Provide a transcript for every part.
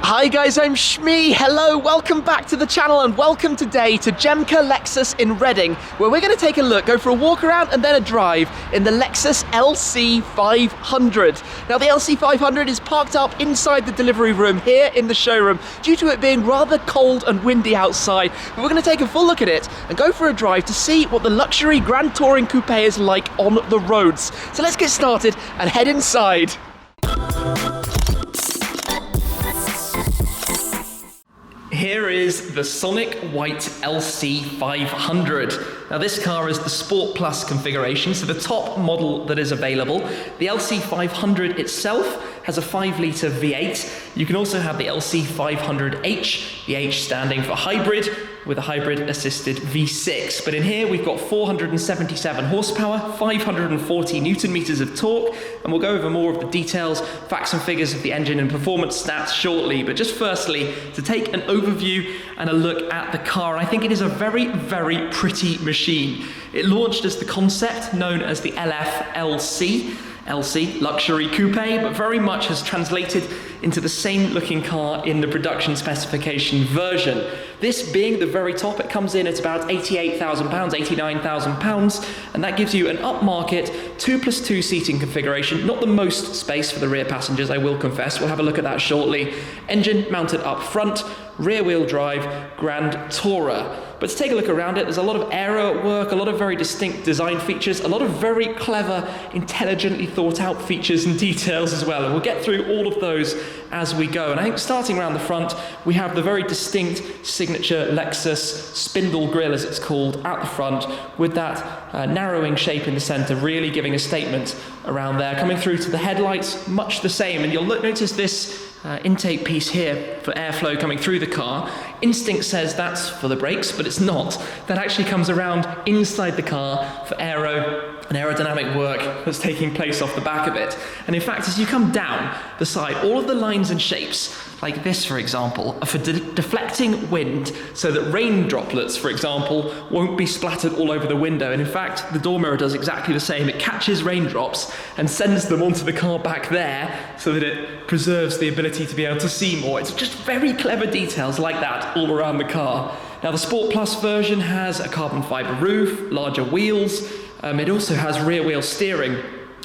Hi guys, I'm Shmee. Hello, welcome back to the channel and welcome today to Jemca Lexus in Reading, where we're going to take a look, go for a walk around and then a drive in the Lexus LC 500. Now the LC 500 is parked up inside the delivery room here in the showroom due to it being rather cold and windy outside. But we're going to take a full look at it and go for a drive to see what the luxury Grand Touring Coupe is like on the roads. So let's get started and head inside. Here is the Sonic White LC 500. Now this car is the Sport Plus configuration, so the top model that is available. The LC 500 itself has a 5-litre V8. You can also have the LC 500H, the H standing for hybrid, with a hybrid assisted V6. But in here we've got 477 horsepower, 540 Newton meters of torque, and we'll go over more of the details, facts and figures of the engine and performance stats shortly. But just firstly, to take an overview and a look at the car, I think it is a very, very pretty machine. It launched as the concept known as the LC, luxury coupe, but very much has translated into the same looking car in the production specification version. This being the very top, it comes in at about £88,000, £89,000, and that gives you an upmarket 2+2 seating configuration. Not the most space for the rear passengers, I will confess. We'll have a look at that shortly. Engine mounted up front, rear wheel drive, Grand Tourer. But to take a look around it, there's a lot of aero at work, a lot of very distinct design features, a lot of very clever, intelligently thought out features and details as well. And we'll get through all of those as we go. And I think starting around the front, we have the very distinct signature Lexus spindle grille, as it's called, at the front, with that narrowing shape in the center, really giving a statement around there. Coming through to the headlights, much the same. And you'll notice this intake piece here for airflow coming through the car. Instinct says that's for the brakes, but it's not. That actually comes around inside the car for aero and aerodynamic work that's taking place off the back of it. And in fact, as you come down the side, all of the lines and shapes, like this for example, are for deflecting wind so that rain droplets, for example, won't be splattered all over the window. And in fact, the door mirror does exactly the same. It catches raindrops and sends them onto the car back there so that it preserves the ability to be able to see more. It's just very clever details like that all around the car. Now the Sport Plus version has a carbon fibre roof, larger wheels. It also has rear wheel steering.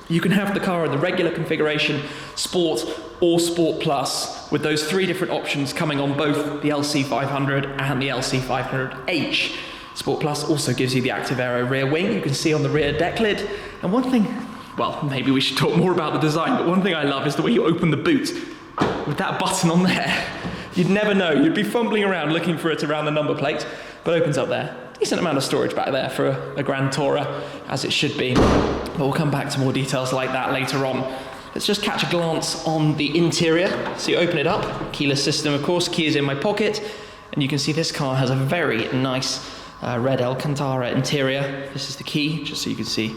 You can have the car in the regular configuration, Sport or Sport Plus, with those 3 different options coming on both the LC 500 and the LC 500H. Sport Plus also gives you the active aero rear wing, you can see on the rear deck lid. And one thing, well, maybe we should talk more about the design, but one thing I love is the way you open the boot with that button on there. You'd never know, you'd be fumbling around looking for it around the number plate, but it opens up there. Decent amount of storage back there for a Grand Tourer, as it should be. But we'll come back to more details like that later on. Let's just catch a glance on the interior. So you open it up, keyless system of course, key is in my pocket, and you can see this car has a very nice red Alcantara interior. This is the key, just so you can see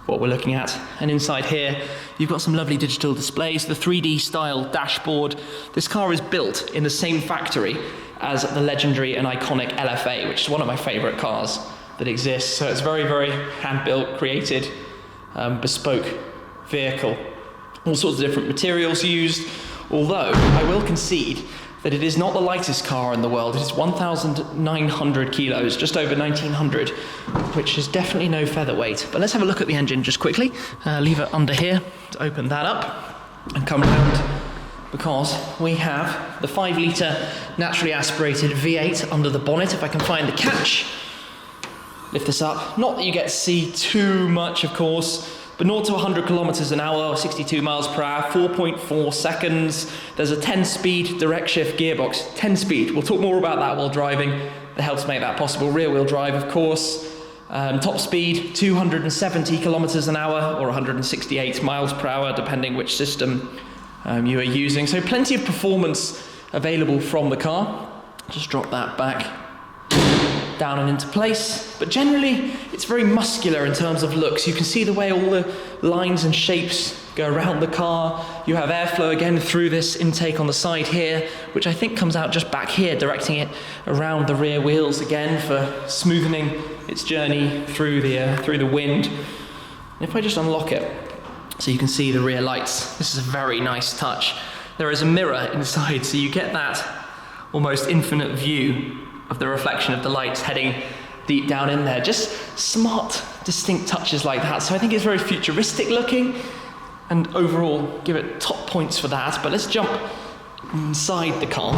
what we're looking at. And inside here, you've got some lovely digital displays, the 3D style dashboard. This car is built in the same factory as the legendary and iconic LFA, which is one of my favorite cars that exists. So it's very, very hand-built, created, bespoke vehicle. All sorts of different materials used, although I will concede that it is not the lightest car in the world. It is 1,900 kilos, just over 1,900, which is definitely no featherweight. But let's have a look at the engine just quickly. Leave it under here to open that up and come round, because we have the 5-litre naturally aspirated V8 under the bonnet. If I can find the catch, lift this up. Not that you get to see too much, of course, but 0 to 100 kilometers an hour, 62 miles per hour, 4.4 seconds. There's a 10-speed direct shift gearbox, 10-speed. We'll talk more about that while driving. That helps make that possible. Rear-wheel drive, of course. Top speed, 270 kilometers an hour, or 168 miles per hour, depending which system you are using. So plenty of performance available from the car. Just drop that back down and into place, but generally it's very muscular in terms of looks. You can see the way all the lines and shapes go around the car. You have airflow again through this intake on the side here, which I think comes out just back here, directing it around the rear wheels again for smoothing its journey through the wind. And if I just unlock it, so you can see the rear lights, this is a very nice touch. there is a mirror inside, so you get that almost infinite view of the reflection of the lights heading deep down in there. Just smart, distinct touches like that. So I think it's very futuristic looking, and overall give it top points for that. But let's jump inside the car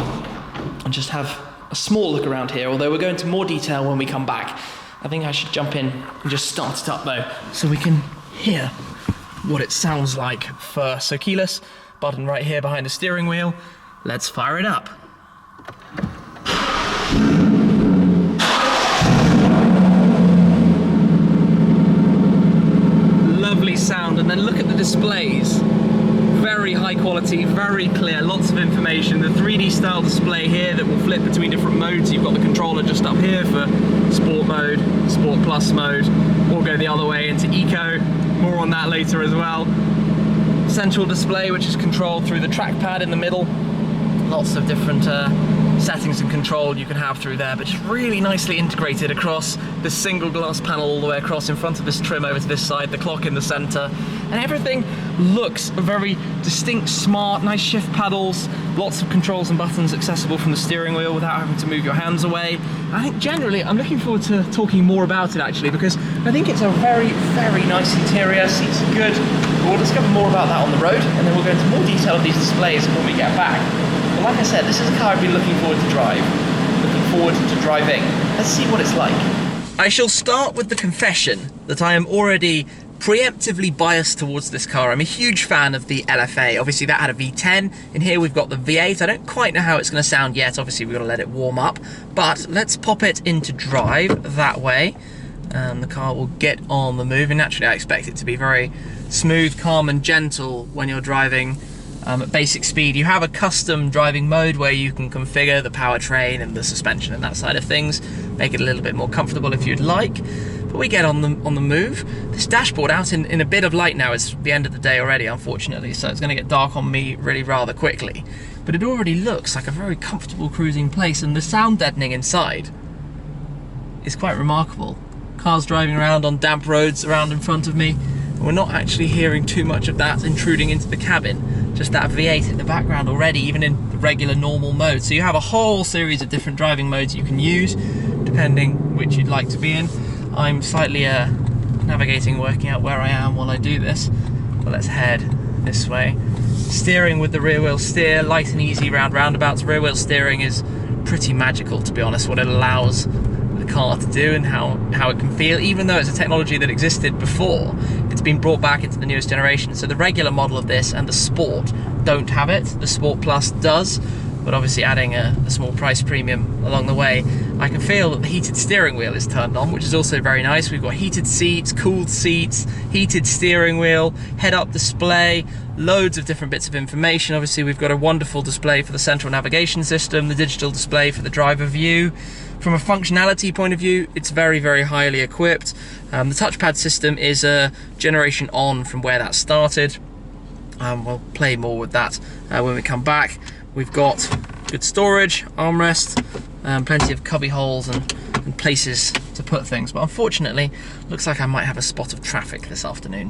and just have a small look around here, although we'll go into more detail when we come back. I think I should jump in and just start it up though, so we can hear what it sounds like first. So keyless, button right here behind the steering wheel. Let's fire it up. Lovely sound, and then look at the displays. Very high quality, very clear, lots of information. The 3D style display here that will flip between different modes. You've got the controller just up here for Sport mode, Sport Plus mode, or go the other way into Eco. More on that later as well. Central display, which is controlled through the trackpad in the middle. Lots of different settings and control you can have through there, but just really nicely integrated across this single glass panel all the way across in front of this trim over to this side, the clock in the center, and everything looks very distinct, smart, nice shift paddles, lots of controls and buttons accessible from the steering wheel without having to move your hands away. I think generally I'm looking forward to talking more about it actually, because I think it's a very, very nice interior, seats are good. We'll discover more about that on the road, and then we'll go into more detail of these displays when we get back. But like I said, this is a car I've been looking forward to drive, looking forward to driving. Let's see what it's like. I shall start with the confession that I am already preemptively biased towards this car. I'm a huge fan of the LFA. Obviously that had a V10. In here we've got the V8. I don't quite know how it's going to sound yet. Obviously we've got to let it warm up. But let's pop it into drive that way. And the car will get on the move. And naturally I expect it to be very smooth, calm and gentle when you're driving at basic speed. You have a custom driving mode where you can configure the powertrain and the suspension and that side of things, make it a little bit more comfortable if you'd like. But we get on the move. This dashboard out in a bit of light now. It's the end of the day already, unfortunately, so it's going to get dark on me really rather quickly. But it already looks like a very comfortable cruising place, and the sound deadening inside is quite remarkable. Cars driving around on damp roads around in front of me, and we're not actually hearing too much of that intruding into the cabin. Just that V8 in the background already, even in the regular normal mode. So you have a whole series of different driving modes you can use, depending which you'd like to be in. I'm slightly navigating, working out where I am while I do this, but let's head this way. Steering with the rear wheel steer, light and easy round roundabouts. Rear wheel steering is pretty magical, to be honest, what it allows the car to do and how it can feel. Even though it's a technology that existed before, it's been brought back into the newest generation. So the regular model of this and the Sport don't have it. The Sport Plus does, but obviously adding a small price premium along the way. I can feel that the heated steering wheel is turned on, which is also very nice. We've got heated seats, cooled seats, heated steering wheel, head-up display, loads of different bits of information. Obviously we've got a wonderful display for the central navigation system, the digital display for the driver view. From a functionality point of view, it's very, very highly equipped. The touchpad system is a generation on from where that started. We'll play more with that when we come back. We've got good storage, armrest, plenty of cubby holes and places to put things, but unfortunately looks like I might have a spot of traffic this afternoon.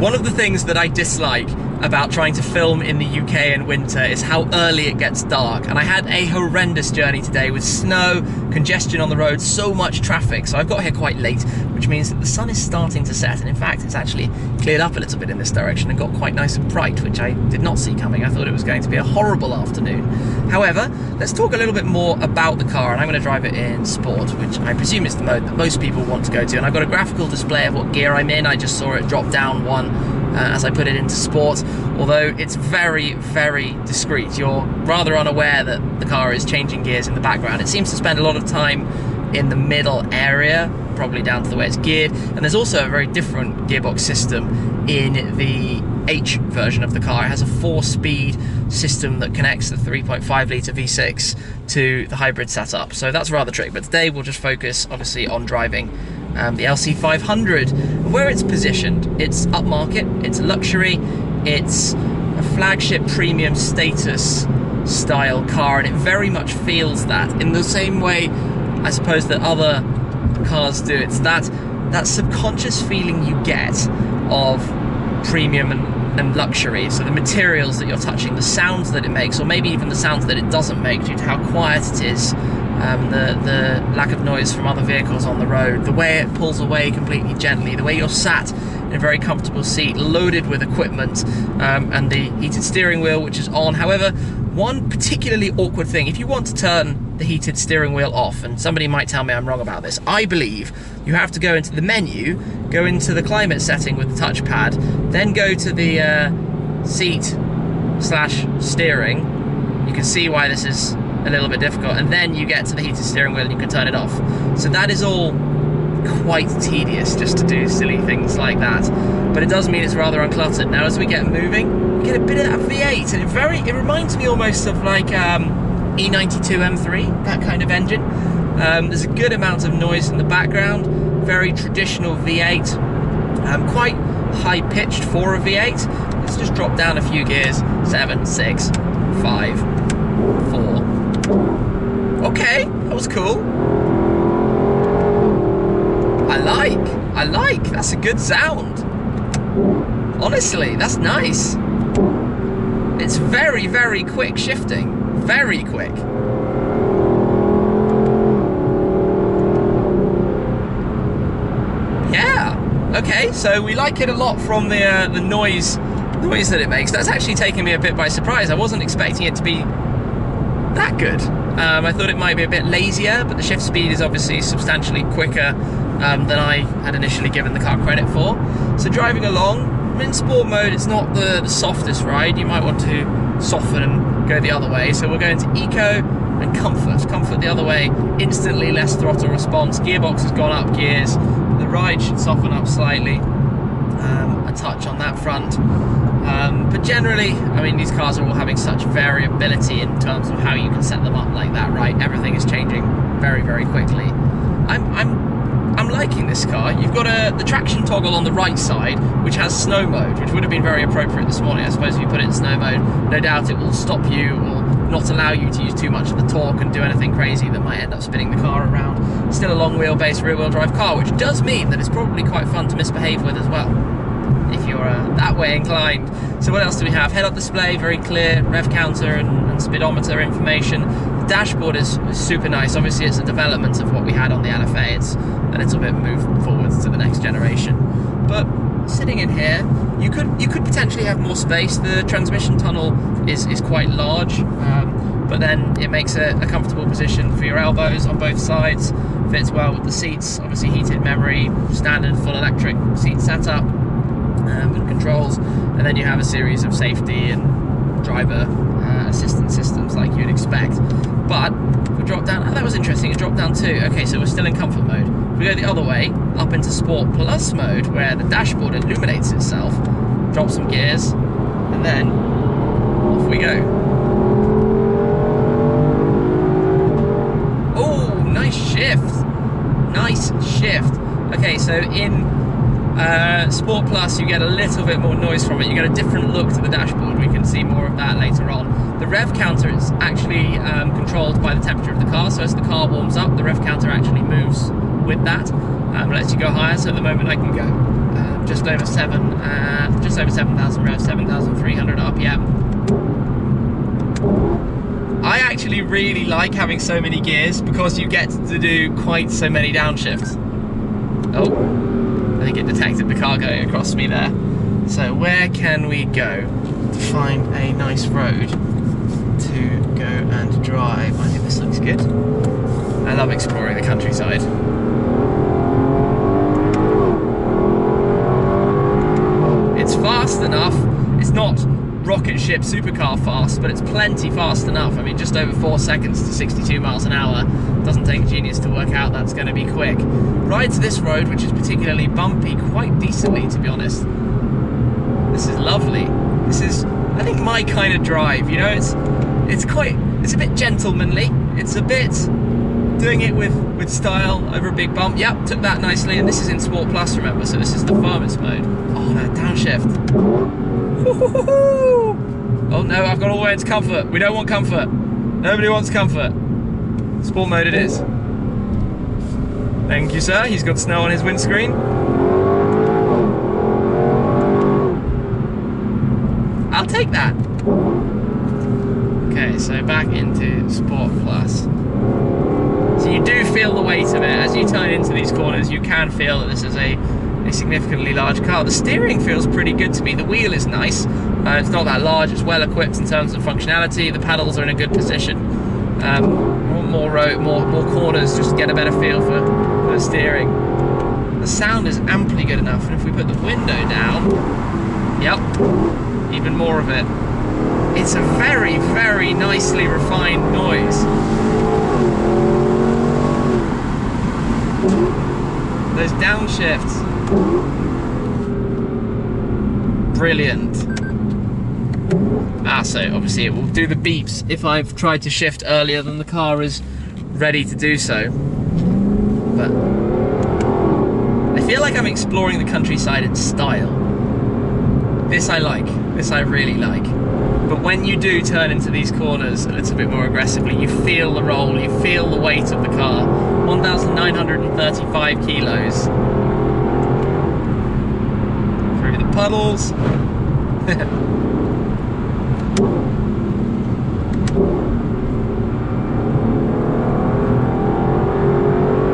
One of the things that I dislike about trying to film in the UK in winter is how early it gets dark, and I had a horrendous journey today with snow, congestion on the road, so much traffic, so I've got here quite late, which means that the sun is starting to set, and in fact it's actually cleared up a little bit in this direction and got quite nice and bright, which I did not see coming. I thought it was going to be a horrible afternoon. However, let's talk a little bit more about the car, and I'm going to drive it in Sport, which I presume is the mode that most people want to go to, and I've got a graphical display of what gear I'm in. I just saw it drop down one as I put it into Sport, although it's very, very discreet. You're rather unaware that the car is changing gears in the background. It seems to spend a lot of time in the middle area, probably down to the way it's geared, and there's also a very different gearbox system in the H version of the car. It has a 4-speed system that connects the 3.5 litre V6 to the hybrid setup, so that's rather tricky. But today we'll just focus obviously on driving the LC 500. Where it's positioned, it's upmarket, it's luxury, it's a flagship premium status style car, and it very much feels that in the same way I suppose that other cars do. It's that subconscious feeling you get of premium and and luxury. So the materials that you're touching, the sounds that it makes, or maybe even the sounds that it doesn't make due to how quiet it is, the lack of noise from other vehicles on the road, the way it pulls away completely gently, the way you're sat in a very comfortable seat loaded with equipment, and the heated steering wheel, which is on. However, one particularly awkward thing, if you want to turn the heated steering wheel off, and somebody might tell me I'm wrong about this, I believe you have to go into the menu, go into the climate setting with the touchpad, then go to the seat/steering. You can see why this is a little bit difficult, and then you get to the heated steering wheel and you can turn it off. So that is all quite tedious, just to do silly things like that, but it does mean it's rather uncluttered. Now as we get moving, we get a bit of that V8, and it reminds me almost of like E92 M3, that kind of engine. There's a good amount of noise in the background, very traditional V8, quite high-pitched for a V8. Let's just drop down a few gears. 7, 6, 5, 4. Okay, that was cool. I like, that's a good sound. Honestly, that's nice. It's very, very quick shifting. Very quick. Yeah. Okay, so we like it a lot from the noise that it makes. That's actually taken me a bit by surprise. I wasn't expecting it to be that good. I thought it might be a bit lazier, but the shift speed is obviously substantially quicker than I had initially given the car credit for. So driving along, in sport mode, it's not the softest ride. You might want to soften and go the other way. So we'll go into eco and comfort. Comfort the other way, instantly less throttle response. Gearbox has gone up gears. The ride should soften up slightly, a touch on that front. But generally, I mean, these cars are all having such variability in terms of how you can set them up like that, right? Everything is changing very, very quickly. I'm liking this car. You've got the traction toggle on the right side, which has snow mode, which would have been very appropriate this morning. I suppose if you put it in snow mode, no doubt it will stop you or not allow you to use too much of the torque and do anything crazy that might end up spinning the car around. Still a long wheelbase rear wheel drive car, which does mean that it's probably quite fun to misbehave with as well, if you're that way inclined. So what else do we have? Head-up display, very clear, rev counter and speedometer information. The dashboard is super nice. Obviously it's a development of what we had on the LFA. It's a little bit moved forwards to the next generation. But sitting in here, you could potentially have more space. The transmission tunnel is quite large, but then it makes a comfortable position for your elbows on both sides. Fits well with the seats, obviously heated memory, standard full electric seat setup, and controls, and then you have a series of safety and driver assistance systems like you'd expect. But if we drop down, that was interesting, it dropped down too. Okay, so we're still in comfort mode. If we go the other way, up into Sport Plus mode, where the dashboard illuminates itself, drop some gears, and then off we go. Oh, nice shift. Nice shift. Okay, so in Sport Plus you get a little bit more noise from it. You get a different look to the dashboard. We can see more of that later on. The rev counter is actually controlled by the temperature of the car, so as the car warms up, the rev counter actually moves with that. Lets you go higher, so at the moment I can go just over 7,000 revs, 7,300 RPM. I actually really like having so many gears because you get to do quite so many downshifts. Oh, I think it detected the car going across me there. So where can we go to find a nice road to go and drive? I think this looks good. I love exploring the countryside. It's fast enough. It's not rocket ship supercar fast, but it's plenty fast enough. I mean, just over 4 seconds to 62 miles an hour. Doesn't take a genius to work out that's going to be quick. Rides this road, which is particularly bumpy, quite decently, to be honest. This is lovely. This is, I think, my kind of drive. You know, it's a bit gentlemanly. It's a bit doing it with style over a big bump. Yep, took that nicely. And this is in Sport Plus, remember, so this is the firmest mode. Oh, that downshift. Oh no, I've gone all the way into comfort. We don't want comfort. Nobody wants comfort. Sport mode it is. Thank you, sir. He's got snow on his windscreen. take that. Okay, so back into Sport Plus. So you do feel the weight of it. As you turn into these corners, you can feel that this is a significantly large car. The steering feels pretty good to me. The wheel is nice. It's not that large. It's well equipped in terms of functionality. The pedals are in a good position. More corners just to get a better feel for the steering. The sound is amply good enough, and if we put the window down, yep, even more of it. It's a very, very nicely refined noise. Those downshifts, brilliant. So obviously it will do the beeps if I've tried to shift earlier than the car is ready to do so. But I feel like I'm exploring the countryside in style. This I like, this I really like. But when you do turn into these corners a little bit more aggressively, you feel the roll, you feel the weight of the car. 1,935 kilos. Through the puddles.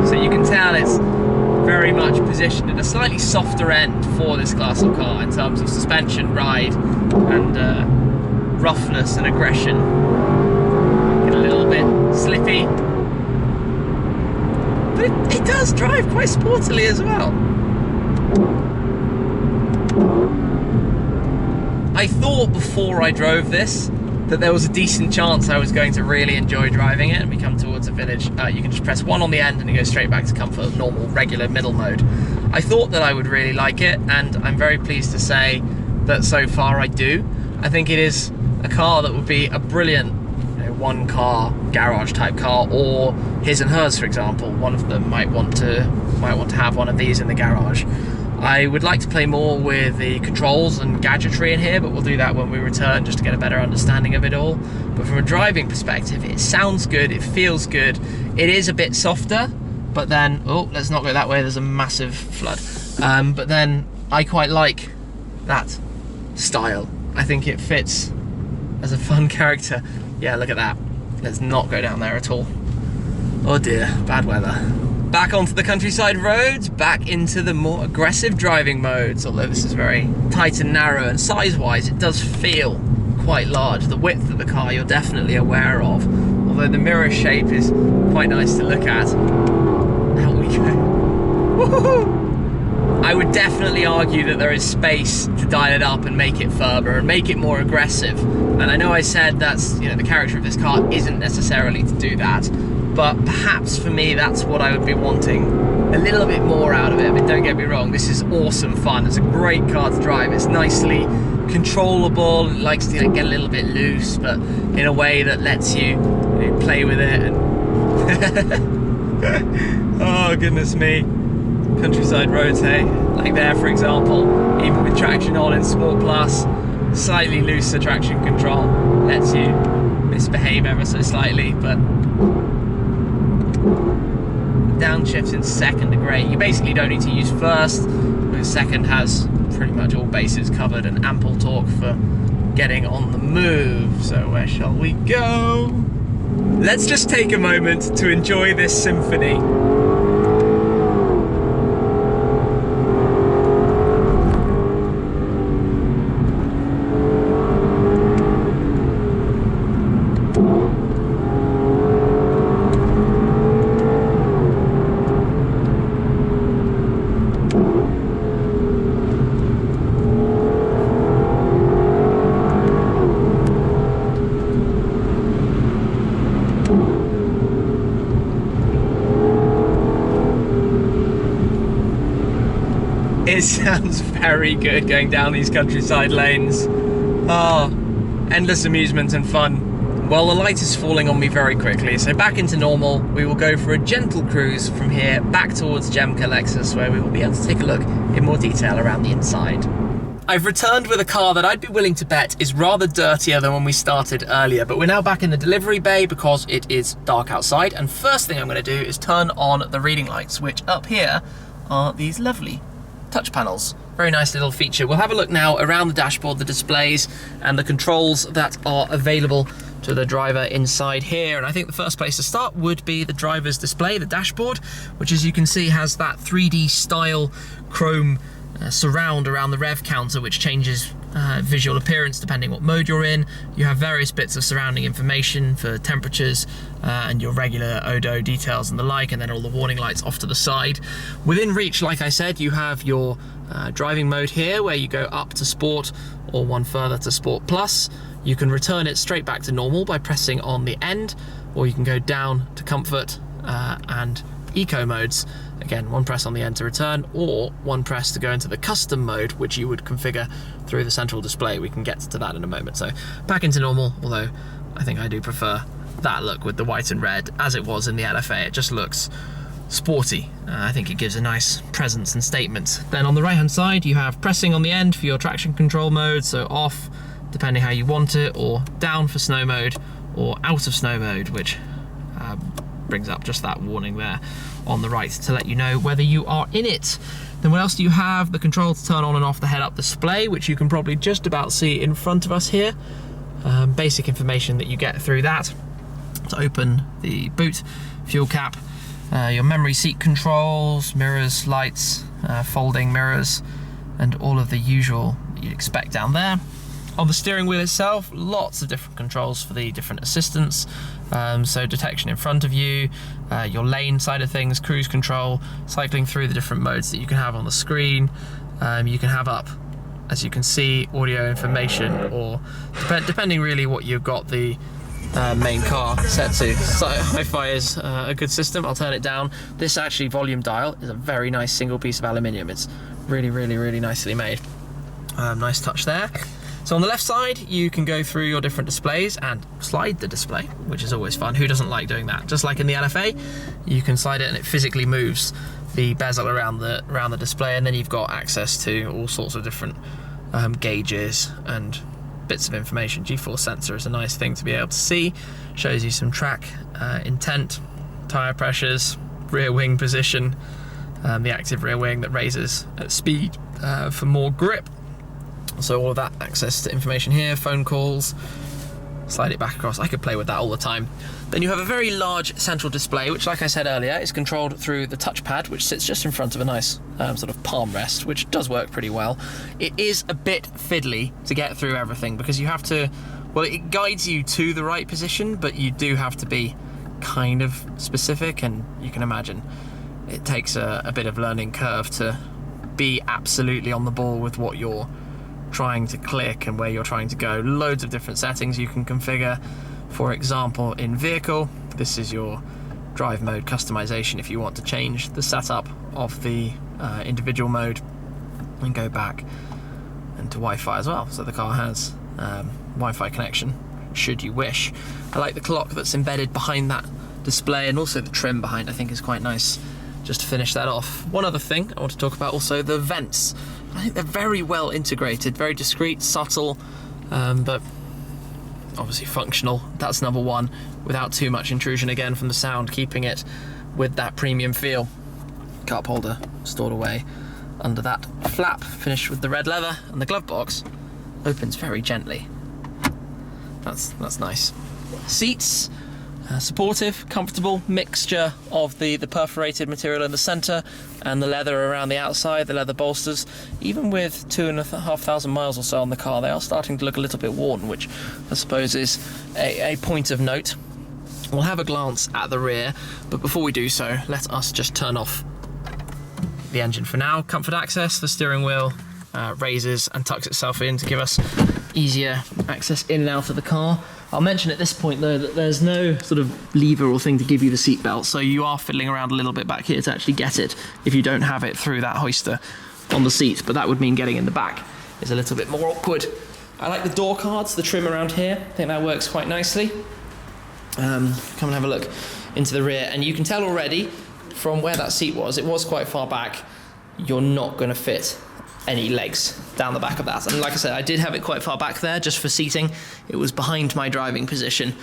So you can tell it's very much positioned at a slightly softer end for this class of car in terms of suspension, ride, and roughness and aggression. Get a little bit slippy, but it does drive quite sportily as well. I thought before I drove this that there was a decent chance I was going to really enjoy driving it, and we come towards a village. You can just press 1 on the end and it goes straight back to comfort, normal, regular middle mode. I thought that I would really like it, and I'm very pleased to say that so far I do. I think it is a car that would be a brilliant, one car garage type car, or his and hers, for example. One of them might want to have one of these in the garage. I would like to play more with the controls and gadgetry in here, but we'll do that when we return just to get a better understanding of it all. But from a driving perspective, it sounds good, it feels good. It is a bit softer, but then, oh, let's not go that way, there's a massive flood. But then I quite like that style. I think it fits as a fun character. Yeah, look at that. Let's not go down there at all. Oh dear, bad weather. Back onto the countryside roads, back into the more aggressive driving modes, although this is very tight and narrow, and size-wise it does feel quite large. The width of the car you're definitely aware of, although the mirror shape is quite nice to look at. Out we go. Woohoo! I would definitely argue that there is space to dial it up and make it further and make it more aggressive. And I know I said that's, the character of this car isn't necessarily to do that, but perhaps for me that's what I would be wanting a little bit more out of it. But don't get me wrong, this is awesome fun. It's a great car to drive. It's nicely controllable. It likes to get a little bit loose, but in a way that lets you, play with it. And oh goodness me, countryside roads, hey? Like there, for example, even with traction on in Sport Plus, slightly looser traction control lets you misbehave ever so slightly, but downshifts in second are great. You basically don't need to use first, because second has pretty much all bases covered and ample torque for getting on the move. So where shall we go? Let's just take a moment to enjoy this symphony. It sounds very good going down these countryside lanes. Oh, endless amusement and fun. Well, the light is falling on me very quickly, so back into normal. We will go for a gentle cruise from here back towards Jemca Lexus, where we will be able to take a look in more detail around the inside. I've returned with a car that I'd be willing to bet is rather dirtier than when we started earlier, but we're now back in the delivery bay because it is dark outside, and first thing I'm going to do is turn on the reading lights, which up here are these lovely touch panels. Very nice little feature. We'll have a look now around the dashboard, the displays and the controls that are available to the driver inside here. And I think the first place to start would be the driver's display, the dashboard, which as you can see has that 3D style chrome surround around the rev counter, which changes visual appearance depending what mode you're in. You have various bits of surrounding information for temperatures and your regular odo details and the like, and then all the warning lights off to the side. Within reach, like I said, you have your driving mode here where you go up to sport or one further to sport plus. You can return it straight back to normal by pressing on the end, or you can go down to comfort and eco modes. Again, one press on the end to return, or one press to go into the custom mode, which you would configure through the central display. We can get to that in a moment. So back into normal, although I think I do prefer that look with the white and red as it was in the LFA. It just looks sporty. I think it gives a nice presence and statement. Then on the right hand side you have pressing on the end for your traction control mode, so off depending how you want it, or down for snow mode, or out of snow mode, which brings up just that warning there on the right to let you know whether you are in it. Then what else do you have? The control to turn on and off the head-up display, which you can probably just about see in front of us here. Basic information that you get through that. To open the boot, fuel cap, your memory seat controls, mirrors, lights, folding mirrors, and all of the usual that you'd expect down there. On the steering wheel itself, lots of different controls for the different assistants. So detection in front of you, your lane side of things, cruise control, cycling through the different modes that you can have on the screen. You can have up, as you can see, audio information, or depending really what you've got the main car set to. So hi-fi is a good system. I'll turn it down. This actually volume dial is a very nice single piece of aluminium. It's really nicely made. Nice touch there. So on the left side, you can go through your different displays and slide the display, which is always fun. Who doesn't like doing that? Just like in the LFA, you can slide it and it physically moves the bezel around the display, and then you've got access to all sorts of different gauges and bits of information. G-force sensor is a nice thing to be able to see. Shows you some track intent, tire pressures, rear wing position, the active rear wing that raises at speed for more grip. So all of that access to information here, phone calls, slide it back across. I could play with that all the time. Then you have a very large central display, which like I said earlier, is controlled through the touchpad, which sits just in front of a nice sort of palm rest, which does work pretty well. It is a bit fiddly to get through everything because you have to, well, it guides you to the right position, but you do have to be kind of specific, and you can imagine it takes a bit of learning curve to be absolutely on the ball with what you're trying to click and where you're trying to go. Loads of different settings you can configure. For example, in vehicle, this is your drive mode customization if you want to change the setup of the individual mode, and go back into Wi-Fi as well, so the car has Wi-Fi connection should you wish. I like the clock that's embedded behind that display, and also the trim behind I think is quite nice. Just to finish that off, one other thing I want to talk about, also the vents. I think they're very well integrated, very discreet, subtle, but obviously functional. That's number one, without too much intrusion again from the sound, keeping it with that premium feel. Cup holder stored away under that flap, finished with the red leather, and the glove box opens very gently. That's nice. Seats. Supportive, comfortable mixture of the perforated material in the centre and the leather around the outside, the leather bolsters. Even with 2,500 miles or so on the car, they are starting to look a little bit worn, which I suppose is a point of note. We'll have a glance at the rear, but before we do so, let us just turn off the engine for now. Comfort access, the steering wheel raises and tucks itself in to give us easier access in and out of the car. I'll mention at this point though that there's no sort of lever or thing to give you the seatbelt, so you are fiddling around a little bit back here to actually get it if you don't have it through that hoister on the seat, but that would mean getting in the back is a little bit more awkward. I like the door cards, the trim around here. I think that works quite nicely. Come and have a look into the rear, and you can tell already from where that seat was, it was quite far back. You're not going to fit any legs down the back of that. And like I said, I did have it quite far back there just for seating. It was behind my driving position.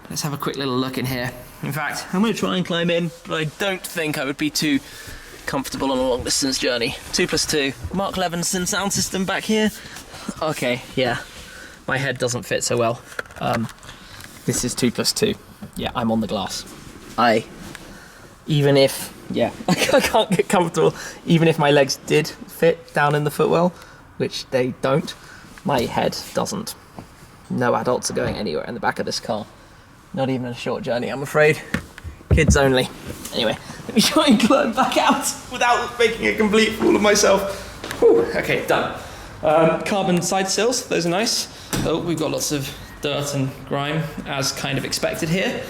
Let's have a quick little look in here. In fact, I'm going to try and climb in, but I don't think I would be too comfortable on a long distance journey. 2+2. Mark Levinson sound system back here. Okay, yeah, my head doesn't fit so well. This is 2+2. Yeah, I'm on the glass. Even if, yeah, I can't get comfortable, even if my legs did fit down in the footwell, which they don't, my head doesn't. No adults are going anywhere in the back of this car. Not even a short journey, I'm afraid. Kids only. Anyway, let me try and climb back out without making a complete fool of myself. Whew, okay, done. Carbon side sills, those are nice. Oh, we've got lots of dirt and grime, as kind of expected here.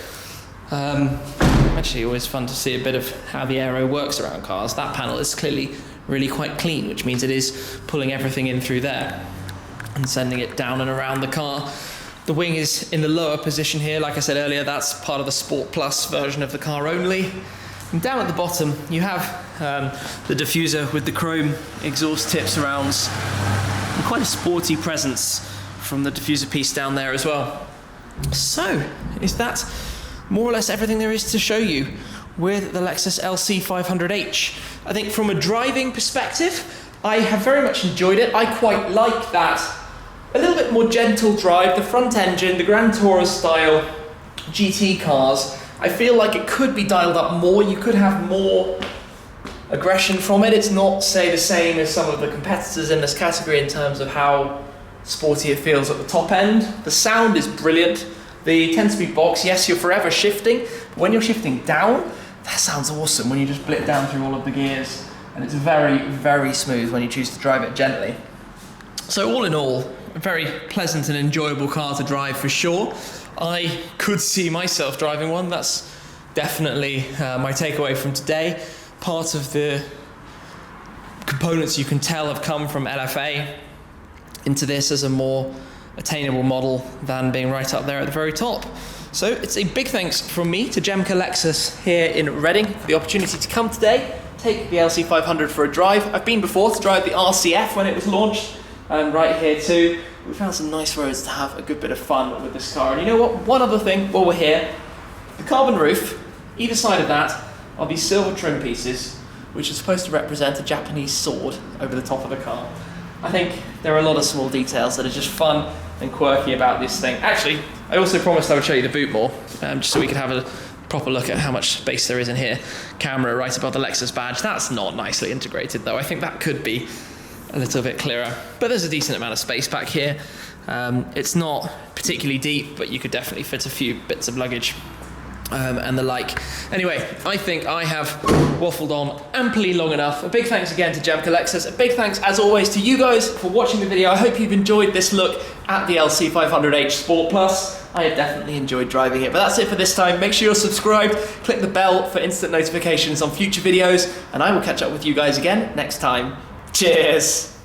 Actually, always fun to see a bit of how the aero works around cars. That panel is clearly really quite clean, which means it is pulling everything in through there and sending it down and around the car. The wing is in the lower position here. Like I said earlier, that's part of the Sport Plus version of the car only. And down at the bottom, you have the diffuser with the chrome exhaust tip surrounds, and quite a sporty presence from the diffuser piece down there as well. So, is that more or less everything there is to show you with the Lexus LC 500h? I think from a driving perspective, I have very much enjoyed it. I quite like that a little bit more gentle drive, the front engine, the Grand Tourer style GT cars. I feel like it could be dialed up more. You could have more aggression from it. It's not, say, the same as some of the competitors in this category in terms of how sporty it feels at the top end. The sound is brilliant. The 10-speed box, yes, you're forever shifting, but when you're shifting down, that sounds awesome when you just blip down through all of the gears, and it's very, very smooth when you choose to drive it gently. So all in all, a very pleasant and enjoyable car to drive for sure. I could see myself driving one. That's definitely my takeaway from today. Part of the components you can tell have come from LFA into this as a more attainable model than being right up there at the very top. So it's a big thanks from me to Jemca Lexus here in Reading for the opportunity to come today, take the LC 500 for a drive. I've been before to drive the RCF when it was launched, and right here too. We found some nice roads to have a good bit of fun with this car. And you know what? One other thing while we're here, the carbon roof, either side of that are these silver trim pieces, which are supposed to represent a Japanese sword over the top of the car. I think there are a lot of small details that are just fun and quirky about this thing. Actually, I also promised I would show you the boot more, just so we could have a proper look at how much space there is in here. Camera right above the Lexus badge. That's not nicely integrated though. I think that could be a little bit clearer, but there's a decent amount of space back here. It's not particularly deep, but you could definitely fit a few bits of luggage and the like. Anyway, I think I have waffled on amply long enough. A big thanks again to Jemca Lexus. A big thanks as always to you guys for watching the video. I hope you've enjoyed this look at the LC 500h Sport Plus. I have definitely enjoyed driving it, but that's it for this time. Make sure you're subscribed, click the bell for instant notifications on future videos, and I will catch up with you guys again next time. Cheers!